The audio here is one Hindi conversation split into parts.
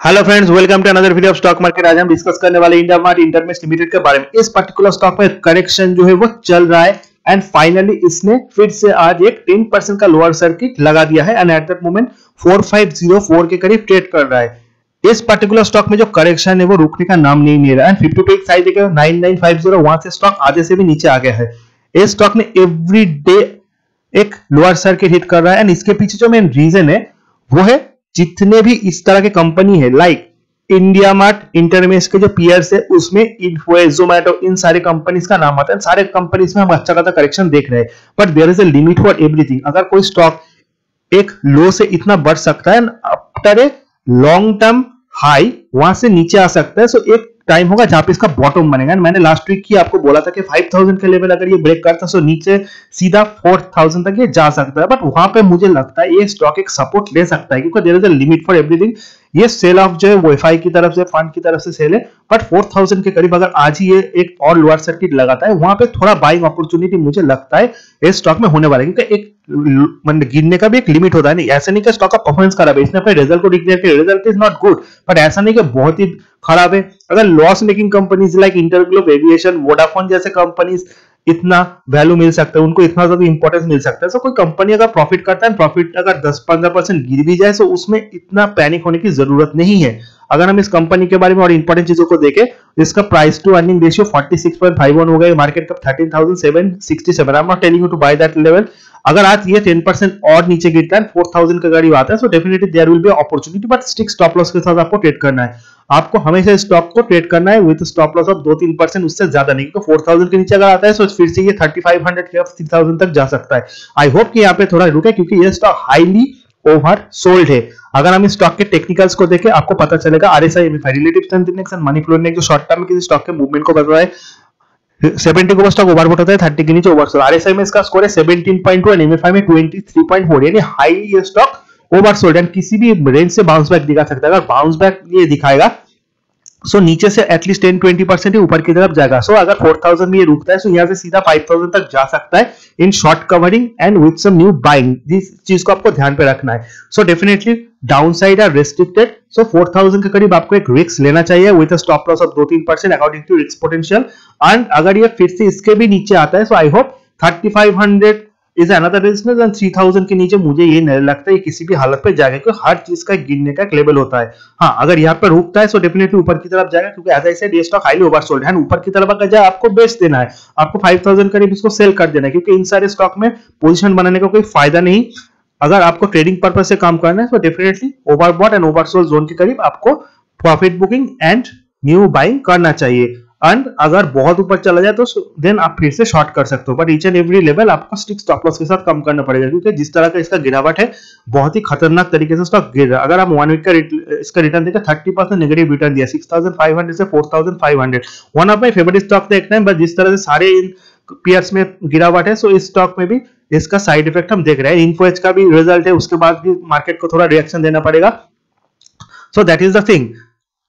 Hello friends, welcome to another video of stock market. आज हम डिस्कस करने वाले इंडिया मार्ट इंटरमेश लिमिटेड के बारे में। इस पर्टिकुलर स्टॉक में करेक्शन जो है वो चल रहा है एंड फाइनली इसने फिर से आज एक 10% का लोअर सर्किट लगा दिया है एंड एट दैट मोमेंट 4504 के करीब ट्रेड कर रहा है। इस पर्टिकुलर स्टॉक में जो करेक्शन है वो रुकने का नाम नहीं ले रहा है। 50 पे एक साइड देखिए 9950, वहां से स्टॉक आधे से भी नीचे आ गया है। इस स्टॉक में एवरी डे एक लोअर सर्किट हिट कर रहा है एंड इसके पीछे जो मेन रीजन है वो है जितने भी इस तरह के कंपनी है लाइक इंडिया मार्ट इंटरमेश के जो पीयर्स है उसमें इन्फोसिस, जोमैटो, इन सारे कंपनीज का नाम आता है। सारे कंपनीज में हम अच्छा खासा करेक्शन देख रहे हैं, but there is a limit for everything. अगर कोई स्टॉक एक लो से इतना बढ़ सकता है after a long term high वहां से नीचे आ सकता है। सो एक टाइम होगा जहां पे इसका बॉटम बनेगा। मैंने लास्ट वीक ही आपको बोला था कि 5000 के लेवल अगर ये ब्रेक करता तो नीचे सीधा 4000 तक ये जा सकता है, बट वहां पे मुझे लगता है ये स्टॉक एक सपोर्ट ले सकता है क्योंकि there is a limit for everything. ये सेल ऑफ जो है वाईफाई की तरफ से, फंड की तरफ से सेल है, बट 4000 के करीब अगर आज ही ये एक और लोअर सर्किट लगाता है वहां पे थोड़ा बाइंग अपॉर्चुनिटी मुझे लगता है इस स्टॉक में होने वाला है क्योंकि एक गिरने का भी एक लिमिट होता है। नहीं ऐसा नहीं कि स्टॉक का परफॉर्मेंस खराब है, इसने अपने रिजल्ट को डिक्लेयर किया, result is not good, but ऐसा नहीं कि बहुत ही खराब है। अगर loss making companies like InterGlobe aviation, Vodafone जैसे कंपनीज इतना वैल्यू मिल सकता है, उनको इतना ज्यादा इंपॉर्टेंस मिल सकता है। सो कोई कंपनी अगर प्रॉफिट करता है, प्रॉफिट अगर 10-15% गिर भी जाए तो उसमें इतना पैनिक होने की जरूरत नहीं है। अगर हम इस कंपनी के बारे में और इंपॉर्टेंट चीजों को देखें, इसका प्राइस टू अर्निंग रेशियो 46.51 हो गया, market cap 13,767। I am not telling you to buy that level. अगर आज ये 10% और नीचे गिरता है, 4000 का करीब आता है, so definitely there will be opportunity, but stick stop loss के साथ आपको ट्रेड करना है। आपको हमेशा स्टॉक को ट्रेड करना है विद स्टॉप लॉस ऑफ 2-3%, उससे ज्यादा नहीं, क्योंकि 4000 के नीचे अगर आता है तो फिर से ये 3500 या 6000 तक जा सकता है। आई होप कि यहाँ पे थोड़ा रुके क्योंकि ये स्टॉक हाईली ओवर सोल्ड है। अगर हम इस स्टॉक के टेक्निकल्स को देखें आपको पता चलेगा। RSI, relative strength index and money flow index जो शॉर्ट टर्म में किसी स्टॉक के मूवमेंट को बता है। 70 को स्टॉक ओवरबॉट होता है, 30 के नीचे ओवरसोल्ड। आरएसआई में इसका स्कोर है 17.2 एंड एमएफआई में 23.4, यानी हाई ये स्टॉक ओवरसोल्ड एंड किसी भी रेंज से बाउंस बैक दिखा सकता है। अगर बाउंस बैक ये दिखाएगा सो नीचे से एटलीस्ट 10-20% ही ऊपर की तरफ जाएगा। सो अगर 4000 में ये रुकता है तो यहां से सीधा 5000 तक जा सकता है in short covering and with some new buying. इस चीज को आपको ध्यान पे रखना है। So definitely downside are restricted. So 4000 के करीब आपको एक रिस्क लेना चाहिए with a stop loss of 2-3% according to risk potential. And अगर ये फिर से इसके भी नीचे आता है so I hope 3500 is another resistance and 3000 के नीचे मुझे ये नहीं लगता है किसी भी हालत पे जाएगा, क्योंकि हर चीज का गिरने का एक लेवल होता है। हाँ, अगर यहाँ पर रुकता है सो डेफिनेटली ऊपर की तरफ जाएगा क्योंकि एज आई सेड ये स्टॉक हाईली ओवरसोल्ड है। ऊपर की तरफ अगर जाए आपको बेच देना है, आपको 5000 करीब इसको सेल कर देना है क्योंकि इन सारे स्टॉक में पोजीशन बनाने का कोई फायदा नहीं। अगर आपको ट्रेडिंग पर्पज से काम करना है तो definitely overbought and oversold zone के करीब आपको profit booking and new buying करना चाहिए। एंड अगर बहुत ऊपर चला जाए तो देन आप फिर से शॉर्ट कर सकते हो, but each and every level आपको स्टिक स्टॉप लॉस के साथ कम करना पड़ेगा क्योंकि जिस तरह का इसका गिरावट है बहुत ही खतरनाक तरीके से स्टॉक गिर रहा है। अगर हम 1 वीक का इसका रिटर्न देखें 30% नेगेटिव रिटर्न दिया, 6500 से 4500। One of my favourite stock देखना है, बट जिस तरह से सारे पीयर्स में गिरावट है सो इस स्टॉक में भी इसका साइड इफेक्ट हम देख रहे हैं। इन्फोसिस का भी रिजल्ट है, उसके बाद भी मार्केट को थोड़ा रिएक्शन देना पड़ेगा। So that is the thing.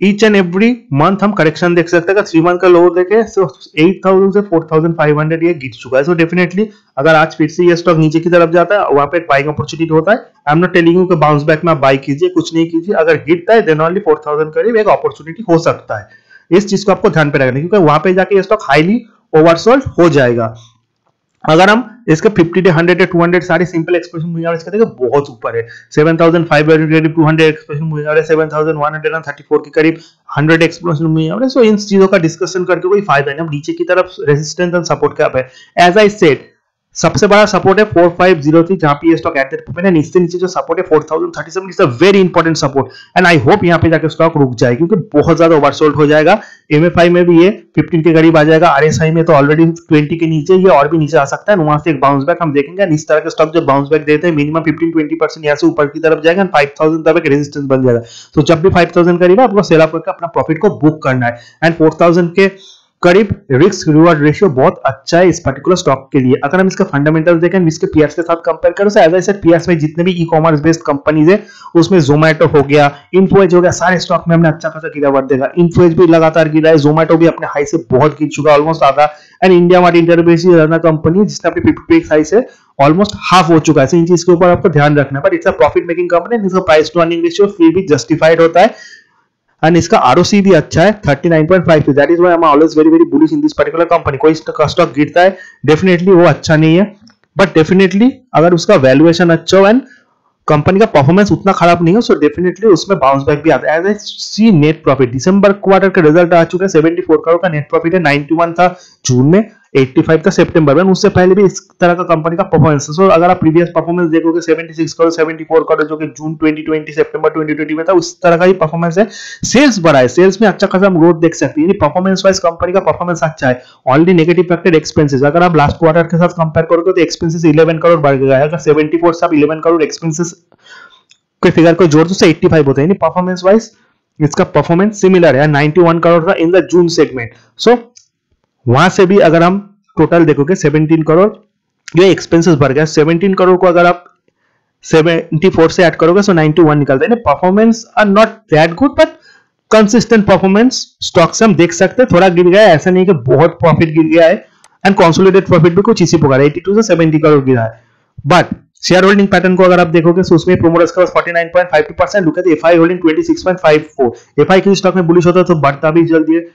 Each and every month हम करेक्शन देख सकते हैं। अगर 3 मंथ का लोअर देखें सो 8000 से 4500 ये गिर चुका है। सो डेफिनेटली अगर आज फिर से ये स्टॉक नीचे की तरफ जाता है वहां पे एक बाइंग अपॉर्चुनिटी होता है। आई एम नॉट टेलिंग यू कि बाउंस बैक में आप बाई कीजिए, कुछ नहीं कीजिए। अगर गिरता है देन ओनली 4000 करीब एक अपॉर्चुनिटी हो सकता है। इस चीज को आपको ध्यान पे रखना है क्योंकि वहां पे जाके ये स्टॉक हाईली ओवरसोल्ड हो जाएगा। अगर हम इसके 50 डे, 100 डे, 200 सारे सिंपल एक्सप्रेशन मूविंग एवरेज देखो बहुत ऊपर है। 7500 200 एक्सप्रेशन मूविंग एवरेज, 7134 के करीब 100 एक्सप्रेशन मूविंग एवरेज। सो इन चीजों का डिस्कशन करके कोई फायदा नहीं। हम नीचे की तरफ रेजिस्टेंस एंड सपोर्ट क्या है, एज आई सेड सबसे बड़ा सपोर्ट है 4503 जहां पे ये स्टॉक एट दैट पॉइंट है। नीचे नीचे जो सपोर्ट है 4037 is a very important support and I hope यहां पे जाके स्टॉक रुक जाए क्योंकि बहुत ज्यादा ओवरसोल्ड हो जाएगा। एमएफआई में भी ये 15 के करीब आ जाएगा, आरएसआई में तो ऑलरेडी 20 के नीचे, ये और भी नीचे आ सकता है। वहां से एक बाउंस बैक हम देखेंगे। इस तरह के स्टॉक जब बाउंस बैक देते हैं मिनिमम 15-20% यहां से ऊपर की तरफ जाएगा, 5000 तक एक रेजिस्टेंस बन जाएगा। तो जब भी 5000 करीब आपको सेल ऑफ करके अपना प्रॉफिट को बुक करना है एंड 4000 के करीब रिस्क रिवॉर्ड रेशियो बहुत अच्छा है इस पर्टिकुलर स्टॉक के लिए। अगर हम इसका फंडामेंटल्स देखें इसके पीयर्स के साथ कंपेयर करें तो एज आई सेड पीयर्स में जितने भी ई कॉमर्स बेस्ड कंपनीज है उसमें जोमैटो हो गया, इन्फोसिस हो गया, सारे स्टॉक में हमने अच्छा खासा गिरावट देखा। इन्फोसिस भी लगातार गिरा है, जोमैटो भी अपने हाई से बहुत गिर चुका है, ऑलमोस्ट आधा। And India mart Intermesh company जिसने अपनी 50 हाई से ऑलमोस्ट हाफ हो चुका है। इन चीज के ऊपर आपको ध्यान रखना है, but it's a profit making company, इसका प्राइस टू अर्निंग रेशियो फिर भी जस्टिफाइड होता है। एंड इसका आरओसी भी अच्छा है 39.52. That is why I am always very very bullish in this particular company. कोई स्टॉक गिरता है डेफिनेटली वो अच्छा नहीं है, बट डेफिनेटली अगर उसका वैल्यूएशन अच्छा हो एंड कंपनी का परफॉर्मेंस उतना खराब नहीं हो, सो डेफिनेटली उसमें बाउंस बैक भी आता है. As A C net profit दिसंबर क्वार्टर का रिजल्ट आ चुका है, 74 करोड़ का नेट प्रॉफिट है, 91 था जून में, 85 था सितंबर में. उससे पहले भी इस तरह का कंपनी का परफॉर्मेंस. सो अगर आप प्रीवियस परफॉर्मेंस देखोगे 76 करोड़ 74 करोड़ जो कि जून 2020 सितंबर 2020 में था, उस तरह का ही परफॉर्मेंस है. सेल्स बढ़ा है, सेल्स में अच्छा खासा ग्रोथ देख सकते हैं. परफॉर्मेंस वाइज कंपनी का परफॉर्मेंस अच्छा है. ऑनली नेगेटिव फैक्टर एक्सपेंसेस, अगर आप लास्ट क्वार्टर के साथ कंपेयर करोगे तो एक्सपेंसेस 11 करोड़ बढ़ गया है. अगर 74 से आप 11 करोड़ एक्सपेंसेस के फिगर को जोड़ दो तो 85 होते हैं. परफॉर्मेंस वाइज इसका परफॉर्मेंस सिमिलर है. 91 करोड़ था इन द जून सेगमेंट. सो वहां से भी अगर हम टोटल देखोगे 17 करोड़ ये एक्सपेंसेस बढ़ गया. 17 करोड़ को अगर आप 74 से ऐड करोगे तो 91 निकलता है. Performance are not that good but consistent performance stock से हम देख सकते हैं. थोड़ा गिर गया है, ऐसा नहीं कि बहुत प्रॉफिट गिर गया है. एंड कंसोलिडेटेड प्रॉफिट भी कुछ इसी प्रकार 82 से 70 करोड़ गिरा है. बट शेयर होल्डिंग पैटर्न को अगर आप देखोगे तो उसमें प्रोमोटर्स का 49.52%, look at FI holding 26.54. FI किसी स्टॉक में बुलिश होता है तो बढ़ता भी जल्दी है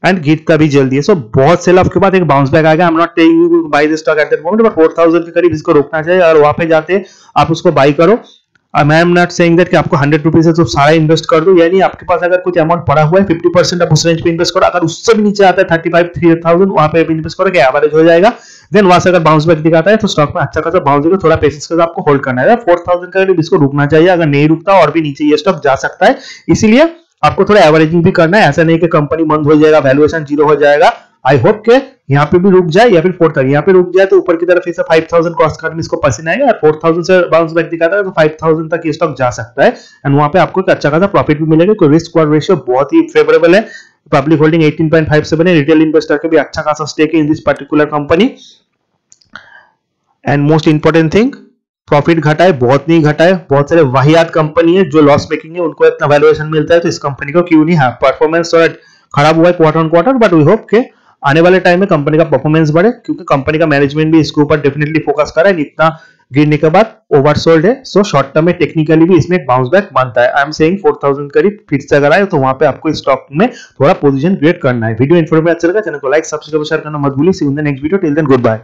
एंड गिरता भी जल्दी है. सो बहुत सेल ऑफ के बाद एक बाउंस बैक आ गया. I am not telling you buy this stock at that moment, but 4000 के करीब इसको रोकना चाहिए और वहां पे जाते आप उसको बाय करो. मैं एम नॉट सेइंग दैट कि आपको 100 रुपीज है तो सारा इन्वेस्ट कर दो, यानी आपके पास अगर कुछ अमाउंट पड़ा हुआ है 50% आप उस रेंज पे इन्वेस्ट करो. अगर उससे भी नीचे आता है 35,000 वहां पे इन्वेस्ट करो कि एवरेज हो जाएगा. देन वहां से अगर बाउंस बैक दिखाता है तो स्टॉक में अच्छा खासा बाउंस देगा. थोड़ा पेशेंस के साथ आपको होल्ड करना है. 4000 के करीब इसको रुकना चाहिए. अगर नहीं रुकता और भी नीचे ये स्टॉक जा सकता है, इसीलिए आपको थोड़ा एवरेजिंग भी करना है. ऐसा नहीं कि कंपनी बंद हो जाएगा, वैल्यूएशन जीरो हो जाएगा. आई होप के यहाँ पे भी रुक जाए या फिर 4,000 यहाँ पे रुक जाए तो ऊपर की तरफ इसे 5,000 कॉस्ट कट में इसको पसीना आएगा. 4,000 से बाउंस बैक दिखाता है तो 5,000 तक ये स्टॉक जा सकता है एंड वहां पे आपको एक अच्छा खासा प्रॉफिट भी मिलेगा. कोई रिस्क क्वार्ट रेशियो बहुत ही फेवरेबल है. पब्लिक होल्डिंग 18.57 है. रिटेल इन्वेस्टर के भी अच्छा खासा स्टेक है in this particular company. And most important thing, profit घटा है, बहुत नहीं घटा है. बहुत सारे वाहियात कंपनी है जो लॉस मेकिंग है, उनको इतना वैल्यूएशन मिलता है, तो इस कंपनी को क्यों नहीं है. परफॉर्मेंस थोड़ा खराब हुआ है quarter on quarter, but we hope के आने वाले टाइम में कंपनी का परफॉर्मेंस बढ़े, क्योंकि कंपनी का मैनेजमेंट भी इसके ऊपर डेफिनेटली फोकस कर रहा है. इतना गिरने के बाद ओवरसोल्ड है, सो शॉर्ट टर्म में टेक्निकली भी इसमें एक बाउंस बैक बनता है. आई एम सेइंग 4000 करीब फिर से अगर आए तो वहां पे आपको स्टॉक में थोड़ा पोजीशन क्रिएट करना है. वीडियो इन्फॉर्मेटिव अच्छा लगा, चैनल को लाइक सब्सक्राइब शेयर करना मत भूलिए. See you in the next video. Till then good bye.